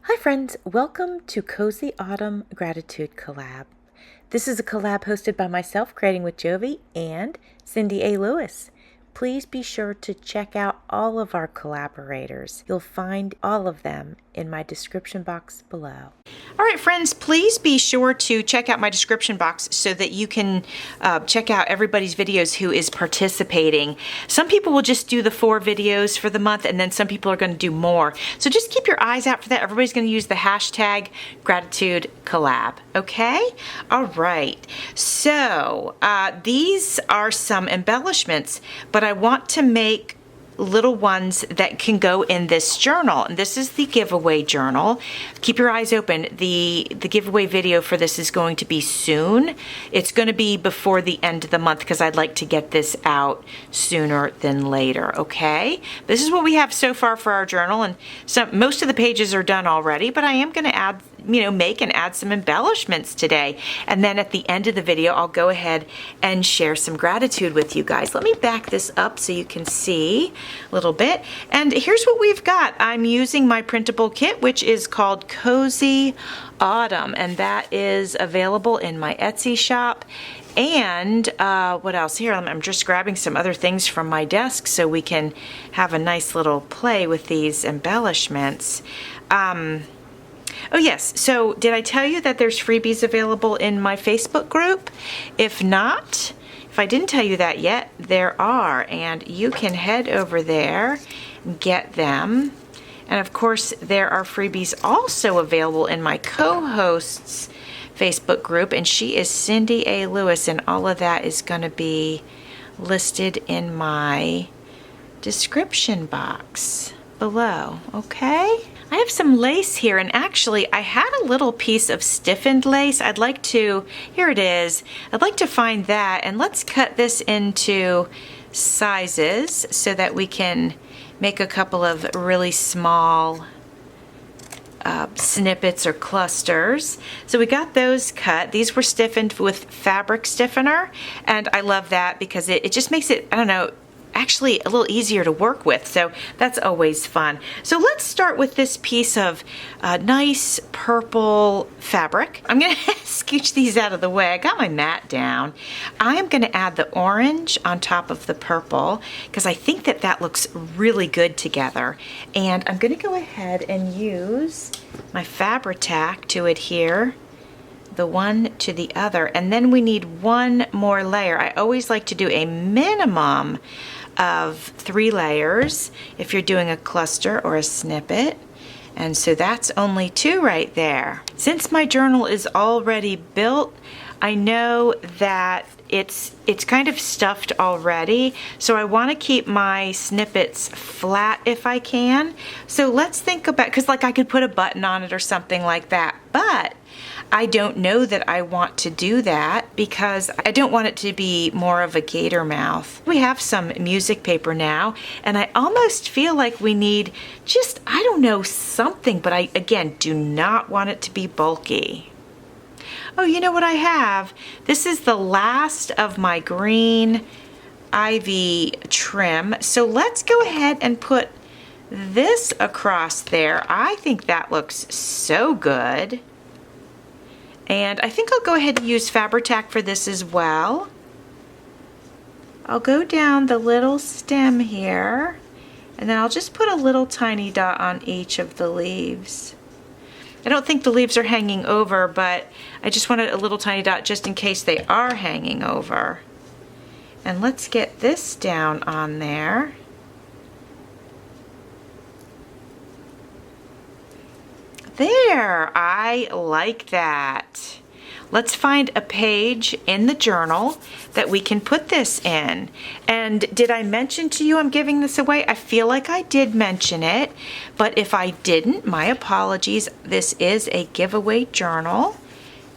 Hi friends, welcome to Cozy Autumn Gratitude Collab. This is a collab hosted by myself, Creating with Jovi, and Cindy A. Lewis. Please be sure to check out all of our collaborators. You'll find all of them in my description box below. All right, friends, please be sure to check out my description box so that you can check out everybody's videos who is participating. Some people will just do the 4 videos for the month, and then some people are going to do more. So just keep your eyes out for that. Everybody's going to use the hashtag Gratitude Collab, okay? All right, so these are some embellishments, but I want to make little ones that can go in this journal, and this is the giveaway journal. Keep your eyes open. The giveaway video for this is going to be soon. It's going to be before the end of the month because I'd like to get this out sooner than later. Okay, this is what we have so far for our journal, and most of the pages are done already, but I am going to add, make and add some embellishments today. And then at the end of the video, I'll go ahead and share some gratitude with you guys. Let me back this up so you can see a little bit. And here's what we've got. I'm using my printable kit, which is called Cozy Autumn, and that is available in my Etsy shop. And what else? Here, I'm just grabbing some other things from my desk so we can have a nice little play with these embellishments. Oh yes, so did I tell you that there's freebies available in my Facebook group? If not, if I didn't tell you that yet, there are, and you can head over there and get them. And of course, there are freebies also available in my co-host's Facebook group, and she is Cindy A. Lewis, and all of that is going to be listed in my description box below, okay? I have some lace here, and actually I had a little piece of stiffened lace. I'd like to, here it is, I'd like to find that, and let's cut this into sizes so that we can make a couple of really small snippets or clusters. So we got those cut. These were stiffened with fabric stiffener, and I love that because it just makes it, I don't know, actually a little easier to work with, so that's always fun. So let's start with this piece of nice purple fabric. I'm gonna scooch these out of the way. I got my mat down. I'm gonna add the orange on top of the purple because I think that that looks really good together, and I'm gonna go ahead and use my Fabri-Tac to adhere the one to the other, and then we need one more layer. I always like to do a minimum of 3 layers if you're doing a cluster or a snippet, and so that's only 2 right there. Since my journal is already built, I know that it's kind of stuffed already, so I want to keep my snippets flat if I can. So let's think about, because like I could put a button on it or something like that, but I don't know that I want to do that because I don't want it to be more of a gator mouth. We have some music paper now, and I almost feel like we need just, I don't know, something, but I, again, do not want it to be bulky. Oh, you know what I have? This is the last of my green ivy trim. So let's go ahead and put this across there. I think that looks so good. And I think I'll go ahead and use Fabri-Tac for this as well. I'll go down the little stem here, and then I'll just put a little tiny dot on each of the leaves. I don't think the leaves are hanging over, but I just wanted a little tiny dot just in case they are hanging over. And let's get this down on there. There, I like that. Let's find a page in the journal that we can put this in. And did I mention to you I'm giving this away? I feel like I did mention it, but if I didn't, my apologies. This is a giveaway journal,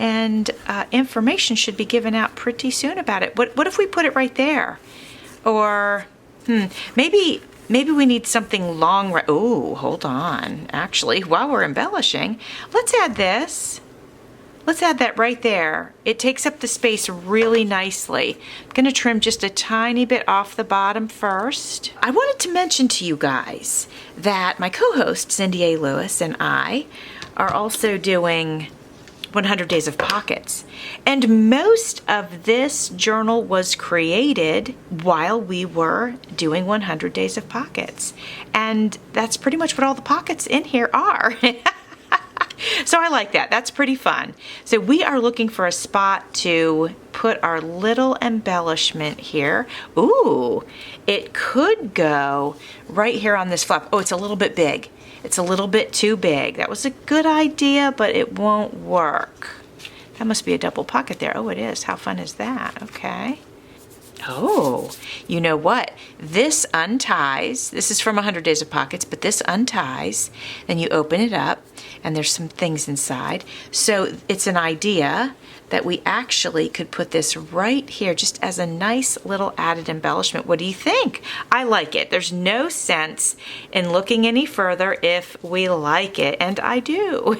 and information should be given out pretty soon about it. What if we put it right there? Or maybe we need something long. Oh, hold on. Actually, while we're embellishing, let's add this. Let's add that right there. It takes up the space really nicely. I'm gonna trim just a tiny bit off the bottom first. I wanted to mention to you guys that my co-host, Cindy A. Lewis, and I are also doing 100 Days of Pockets. And most of this journal was created while we were doing 100 Days of Pockets. And that's pretty much what all the pockets in here are. So I like that. That's pretty fun. So we are looking for a spot to put our little embellishment here. Ooh, it could go right here on this flap. Oh, it's a little bit big. It's a little bit too big. That was a good idea, but it won't work. That must be a double pocket there. Oh, it is. How fun is that? Okay. Oh, you know what? This unties. This is from 100 Days of Pockets, but this unties. Then you open it up, and there's some things inside. So it's an idea that we actually could put this right here just as a nice little added embellishment. What do you think? I like it. There's no sense in looking any further if we like it, and I do.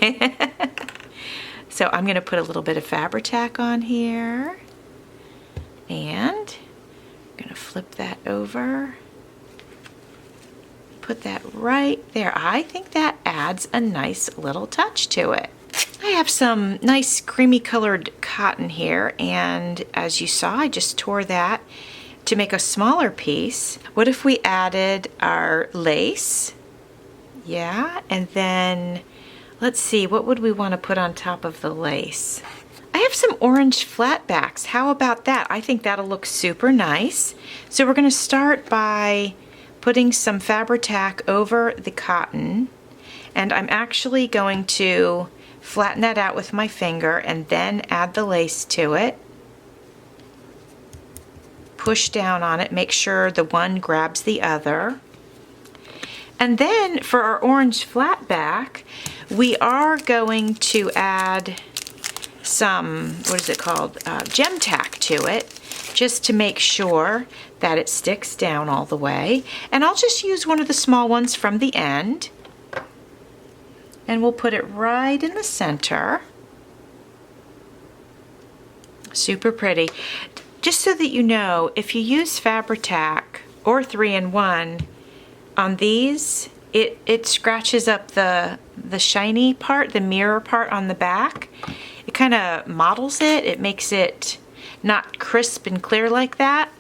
So I'm going to put a little bit of Fabri-Tac on here, and I'm going to flip that over. Put that right there. I think that adds a nice little touch to it. I have some nice creamy colored cotton here, and as you saw, I just tore that to make a smaller piece. What if we added our lace? Yeah, and then let's see, what would we want to put on top of the lace? I have some orange flatbacks. How about that? I think that'll look super nice. So we're going to start by putting some Fabri-Tac over the cotton, and I'm actually going to flatten that out with my finger and then add the lace to it. Push down on it, make sure the one grabs the other. And then for our orange flatback, we are going to add some, what is it called, gem tack to it, just to make sure that it sticks down all the way. And I'll just use one of the small ones from the end, and we'll put it right in the center. Super pretty. Just so that you know, if you use Fabri-Tac or 3-in-1 on these, it scratches up the shiny part, the mirror part on the back. It kind of models it. It makes it not crisp and clear like that.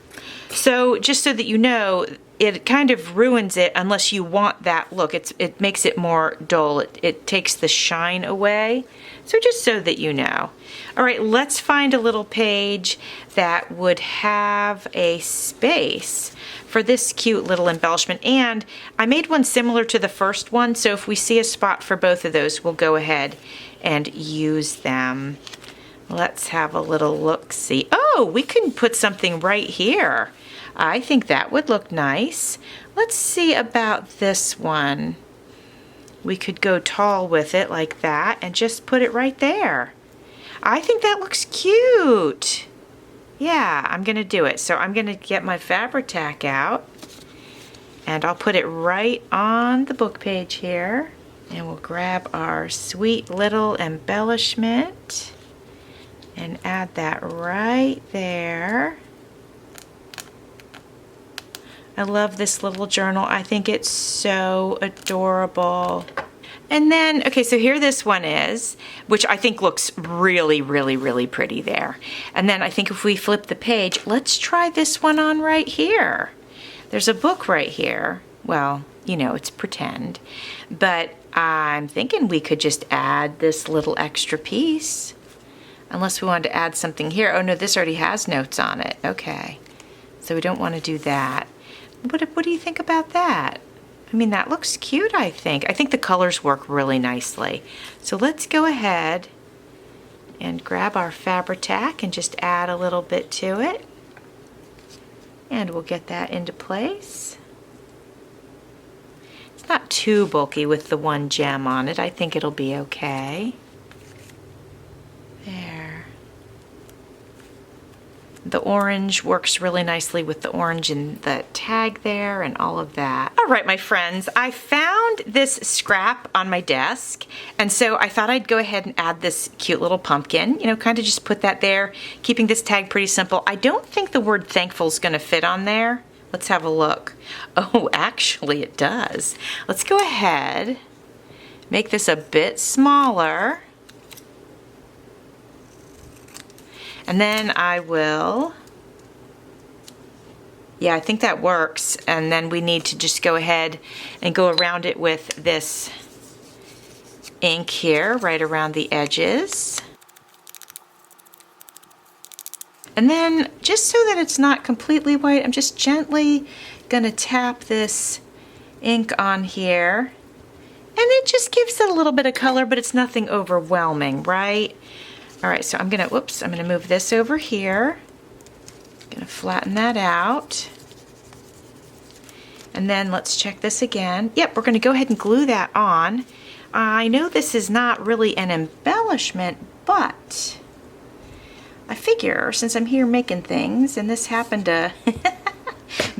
So just so that you know, it kind of ruins it unless you want that look. It makes it more dull. It takes the shine away. So just so that you know. All right, let's find a little page that would have a space for this cute little embellishment. And I made one similar to the first one, so if we see a spot for both of those, we'll go ahead and use them. Let's have a little look-see. Oh, we can put something right here. I think that would look nice. Let's see about this one. We could go tall with it like that and just put it right there. I think that looks cute. Yeah, I'm gonna do it. So I'm gonna get my Fabri-Tac out, and I'll put it right on the book page here. And we'll grab our sweet little embellishment and add that right there. I love this little journal. I think it's so adorable. And then, okay, so here this one is, which I think looks really, really, really pretty there. And then I think if we flip the page, let's try this one on right here. There's a book right here. Well, you know, it's pretend. But I'm thinking we could just add this little extra piece. Unless we wanted to add something here. Oh no, this already has notes on it. Okay, so we don't want to do that. What do you think about that? I mean, that looks cute, I think. I think the colors work really nicely. So let's go ahead and grab our Fabri-Tac and just add a little bit to it. And we'll get that into place. It's not too bulky with the one gem on it. I think it'll be okay. There. the orange works really nicely with the orange and the tag there and all of that. All right, my friends, I found this scrap on my desk, and so I thought I'd go ahead and add this cute little pumpkin, you know, kind of just put that there, keeping this tag pretty simple. I don't think the word thankful is going to fit on there. Let's have a look. Oh, actually it does. Let's go ahead, make this a bit smaller. And then I will, yeah, I think that works. And then we need to just go ahead and go around it with this ink here, right around the edges. And then, just so that it's not completely white, I'm just gently gonna tap this ink on here. And it just gives it a little bit of color, but it's nothing overwhelming, right? All right, so I'm gonna move this over here. Gonna flatten that out. And then let's check this again. Yep, we're gonna go ahead and glue that on. I know this is not really an embellishment, but I figure since I'm here making things and this happened to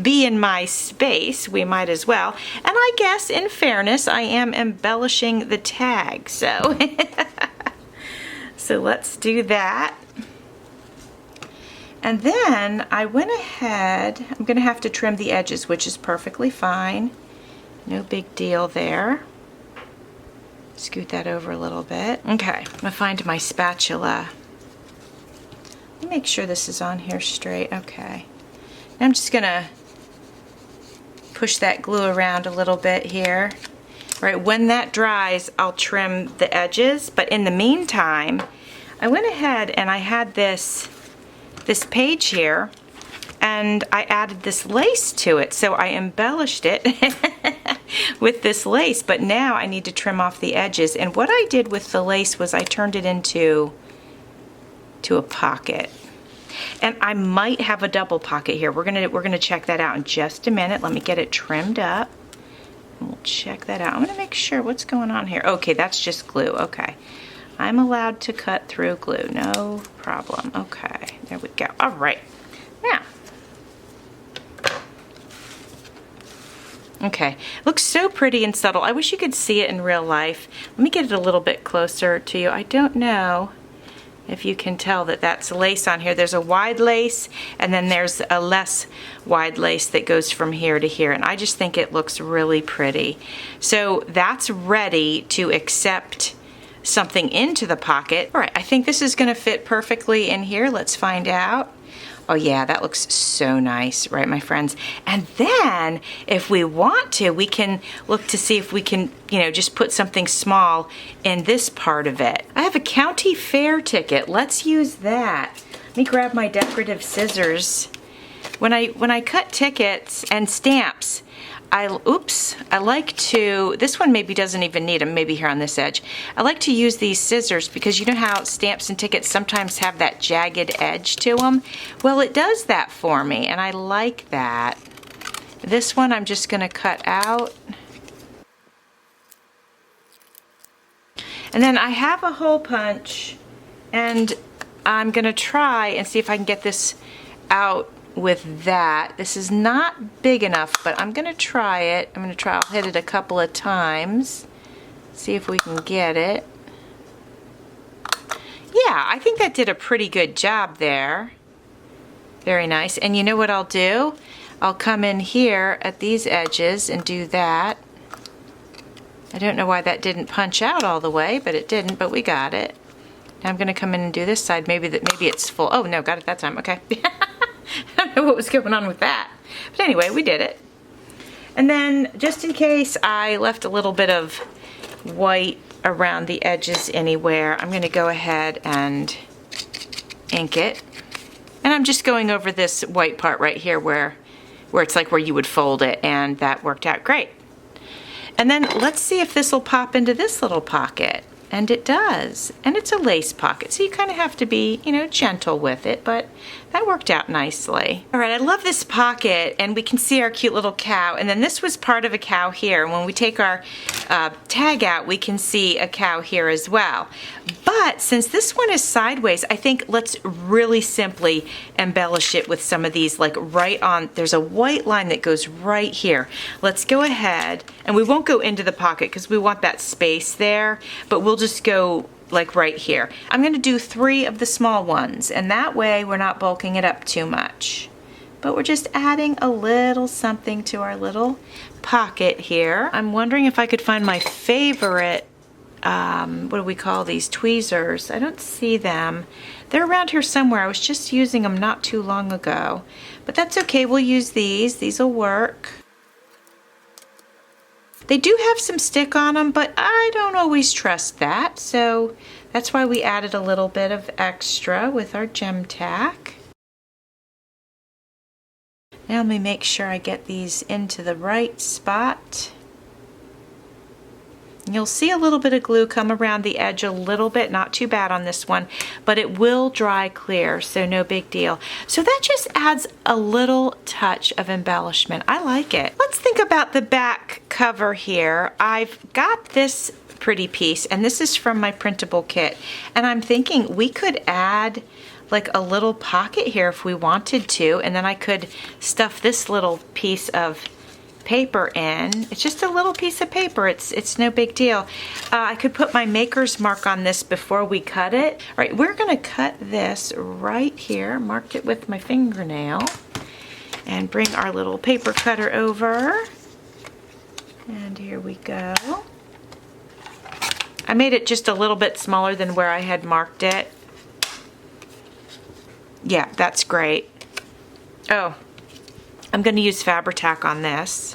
be in my space, we might as well. And I guess in fairness, I am embellishing the tag, so. So let's do that. And then I went ahead, I'm gonna have to trim the edges, which is perfectly fine. No big deal there. Scoot that over a little bit. Okay, I'm gonna find my spatula. Let me make sure this is on here straight. Okay. And I'm just gonna push that glue around a little bit here. All right, when that dries, I'll trim the edges, but in the meantime, I went ahead and I had this page here, and I added this lace to it, so I embellished it with this lace, but now I need to trim off the edges. And what I did with the lace was I turned it into a pocket. And I might have a double pocket here. We're gonna check that out in just a minute. Let me get it trimmed up. We'll check that out. I'm gonna make sure what's going on here. Okay, that's just glue. Okay. I'm allowed to cut through glue, no problem. Okay, there we go. All right, now. Okay, looks so pretty and subtle. I wish you could see it in real life. Let me get it a little bit closer to you. I don't know if you can tell that that's lace on here. There's a wide lace, and then there's a less wide lace that goes from here to here, and I just think it looks really pretty. So that's ready to accept something into the pocket. All right, I think this is gonna fit perfectly in here. Let's find out. Oh yeah, that looks so nice, right, my friends? And then, if we want to, we can look to see if we can, you know, just put something small in this part of it. I have a county fair ticket. Let's use that. Let me grab my decorative scissors. When I cut tickets and stamps, I like to, this one maybe doesn't even need them, maybe here on this edge. I like to use these scissors because you know how stamps and tickets sometimes have that jagged edge to them? Well, it does that for me, and I like that. This one I'm just gonna cut out. And then I have a hole punch, and I'm gonna try and see if I can get this out with that. This is not big enough, but I'm gonna try it. I'll hit it a couple of times, see if we can get it. Yeah, I think that did a pretty good job there. Very nice. And you know what I'll do? I'll come in here at these edges and do that. I don't know why that didn't punch out all the way, but it didn't, but we got it. Now I'm gonna come in and do this side. Maybe it's full. Oh no, got it that time, okay. I don't know what was going on with that. But anyway, we did it. And then, just in case I left a little bit of white around the edges anywhere, I'm going to go ahead and ink it. And I'm just going over this white part right here where it's like where you would fold it, and that worked out great. And then let's see if this will pop into this little pocket. And it does. And it's a lace pocket, so you kind of have to be, you know, gentle with it, but that worked out nicely. All right, I love this pocket, and we can see our cute little cow. And then this was part of a cow here. When we take our tag out, we can see a cow here as well. But since this one is sideways, I think let's really simply embellish it with some of these, like right on, there's a white line that goes right here. Let's go ahead, and we won't go into the pocket because we want that space there, but we'll just go like right here. I'm going to do 3 of the small ones, and that way we're not bulking it up too much. But we're just adding a little something to our little pocket here. I'm wondering if I could find my favorite, what do we call these, tweezers? I don't see them. They're around here somewhere. I was just using them not too long ago. But that's okay, we'll use these. These will work. They do have some stick on them, but I don't always trust that, so that's why we added a little bit of extra with our gem tack. Now let me make sure I get these into the right spot. You'll see a little bit of glue come around the edge a little bit, not too bad on this one, but it will dry clear, so no big deal. So that just adds a little touch of embellishment. I like it. Let's think about the back cover here. I've got this pretty piece, and this is from my printable kit, and I'm thinking we could add like a little pocket here if we wanted to, and then I could stuff this little piece of paper in. It's just a little piece of paper. It's no big deal. I could put my maker's mark on this before we cut it. All right, we're going to cut this right here. Marked it with my fingernail. And bring our little paper cutter over. And here we go. I made it just a little bit smaller than where I had marked it. Yeah, that's great. Oh, I'm going to use Fabri-Tac on this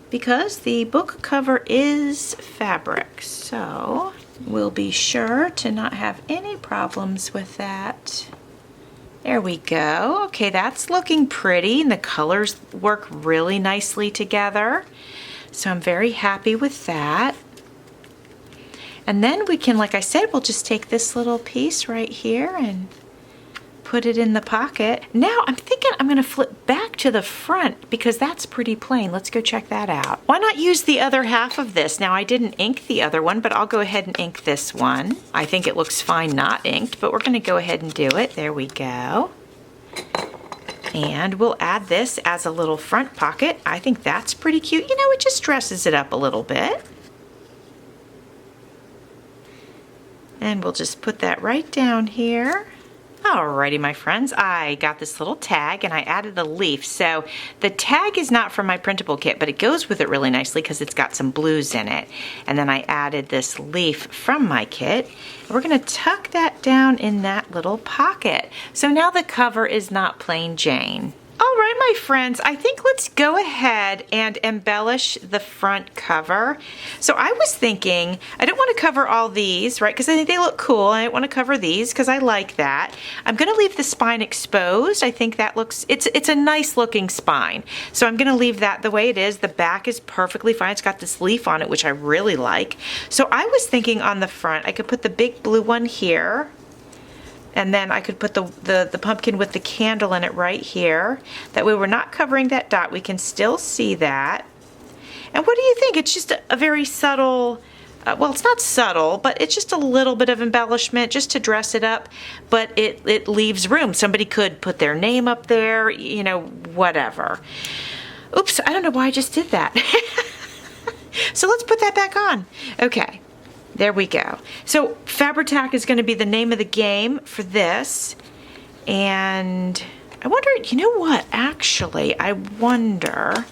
because the book cover is fabric, so we'll be sure to not have any problems with that. There we go. Okay, that's looking pretty, and the colors work really nicely together, so I'm very happy with that. And then we can, like I said, we'll just take this little piece right here and put it in the pocket. Now I'm thinking I'm going to flip back to the front because that's pretty plain. Let's go check that out. Why not use the other half of this? Now I didn't ink the other one, but I'll go ahead and ink this one. I think it looks fine not inked, but we're going to go ahead and do it. There we go. And we'll add this as a little front pocket. I think that's pretty cute. You know, it just dresses it up a little bit. And we'll just put that right down here. Alrighty, my friends, I got this little tag and I added a leaf. So the tag is not from my printable kit, but it goes with it really nicely because it's got some blues in it. And then I added this leaf from my kit. And we're going to tuck that down in that little pocket. So now the cover is not plain Jane. All right, my friends, I think let's go ahead and embellish the front cover. So I was thinking, I don't want to cover all these, right? Because I think they look cool. I don't want to cover these because I like that. I'm going to leave the spine exposed. I think that looks, it's a nice looking spine. So I'm going to leave that the way it is. The back is perfectly fine. It's got this leaf on it, which I really like. So I was thinking on the front, I could put the big blue one here. And then I could put the pumpkin with the candle in it right here. That way we're not covering that dot. We can still see that. And what do you think? It's just a very subtle, well, it's not subtle, but it's just a little bit of embellishment just to dress it up. But it leaves room. Somebody could put their name up there, you know, whatever. Oops, I don't know why I just did that. So let's put that back on. Okay. There we go. So Fabri-Tac is going to be the name of the game for this. And I wonder, you know what? Actually, I wonder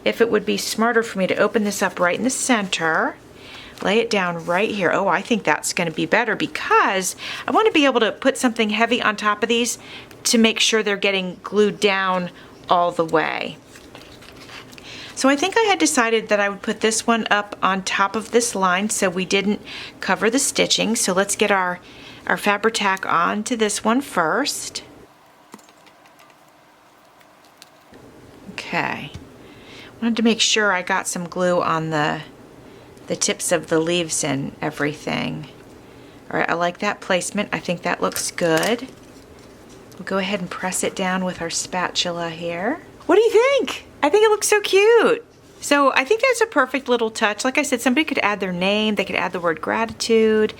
if it would be smarter for me to open this up right in the center, lay it down right here. Oh, I think that's going to be better because I want to be able to put something heavy on top of these to make sure they're getting glued down all the way. So I think I had decided that I would put this one up on top of this line so we didn't cover the stitching. So let's get our Fabri-Tac onto this one first. Okay. Wanted to make sure I got some glue on the the tips of the leaves and everything. All right, I like that placement. I think that looks good. We'll go ahead and press it down with our spatula here. What do you think? I think it looks so cute. So I think that's a perfect little touch. Like I said, somebody could add their name, they could add the word gratitude.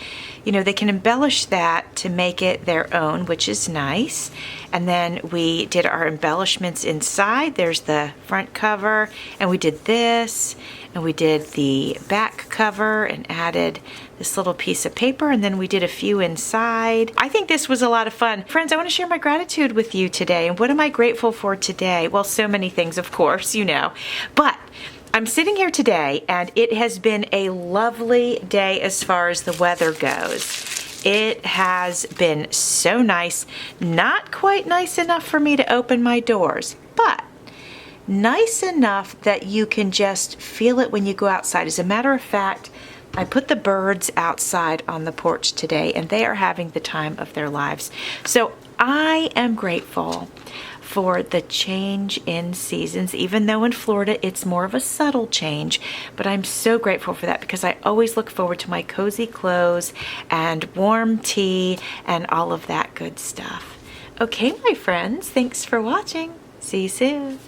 You know, they can embellish that to make it their own, which is nice. And then we did our embellishments inside. There's the front cover, and we did this, and we did the back cover and added this little piece of paper, and then we did a few inside. I think this was a lot of fun. Friends, I want to share my gratitude with you today. And what am I grateful for today? Well, so many things, of course, you know. But I'm sitting here today, and it has been a lovely day as far as the weather goes. It has been so nice. Not quite nice enough for me to open my doors, but nice enough that you can just feel it when you go outside. As a matter of fact, I put the birds outside on the porch today, and they are having the time of their lives. So I am grateful for the change in seasons, even though in Florida it's more of a subtle change, but I'm so grateful for that because I always look forward to my cozy clothes and warm tea and all of that good stuff. Okay, my friends, thanks for watching. See you soon.